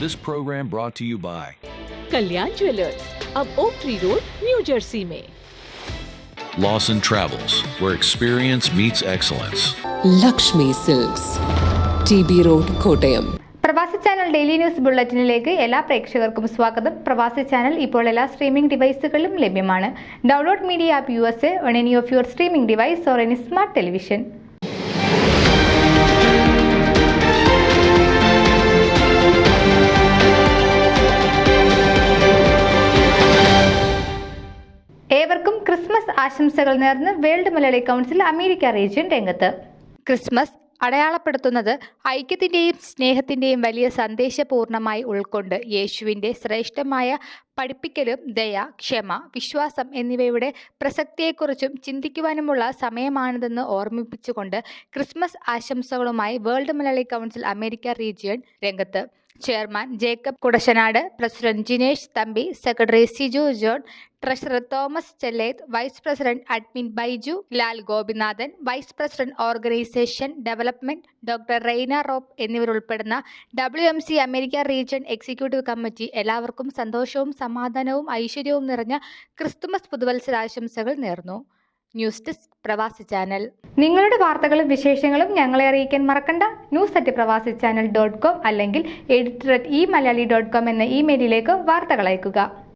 This program brought to you by Kalyan jewellers, अब oak tree road, New Jersey में। Lawson Travels, where experience meets excellence. Lakshmi silks, TB road, Kottayam. Pravasi channel daily news ബുള്ളറ്റിനിലേക്ക് എല്ലാ പ്രേക്ഷകർക്കും സ്വാഗതം. പ്രവാസി channel ഇപ്പോൾ എല്ലാ streaming ഡിവൈസുകളിലും ലഭ്യമാണ്. Download media app USA on any of your streaming device or any smart television. ഏവർക്കും Christmas ആശംസകൾ നേർന്ന് world Malayali council America region രംഗത്ത്. ക്രിസ്മസ് അടയാളപ്പെടുത്തുന്നത് ഐക്യത്തിൻ്റെയും സ്നേഹത്തിൻ്റെയും വലിയ സന്ദേശപൂർണമായി ഉൾക്കൊണ്ട് യേശുവിൻ്റെ ശ്രേഷ്ഠമായ പഠിപ്പിക്കലും ദയ, ക്ഷമ, വിശ്വാസം എന്നിവയുടെ പ്രസക്തിയെക്കുറിച്ചും ചിന്തിക്കുവാനുമുള്ള സമയമാണിതെന്ന് ഓർമ്മിപ്പിച്ചുകൊണ്ട് ക്രിസ്മസ് ആശംസകളുമായി world Malayali council America region രംഗത്ത്. Chairman Jacob Kudassanad, president Jinesh Thampi, secretary Siju John, treasurer Thomas Chelleth, vice president admin Baiju Lal Gopinathan, vice president organisation development doctor Raina Rope എന്നിവരുൾപ്പെടുന്ന WMC America region executive committee എല്ലാവർക്കും സന്തോഷവും സമാധാനവും ഐശ്വര്യവും നിറഞ്ഞ ക്രിസ്തുമസ് പുതുവത്സരാശംസകൾ നേർന്നു. News desk Pravasi channel. നിങ്ങളുടെ വാർത്തകളും വിശേഷങ്ങളും ഞങ്ങളെ അറിയിക്കാൻ മറക്കണ്ട. news@pravasichannel.com അല്ലെങ്കിൽ editor@eMalayali.com എന്ന ഇമെയിലിലേക്ക് വാർത്തകൾ അയക്കുക.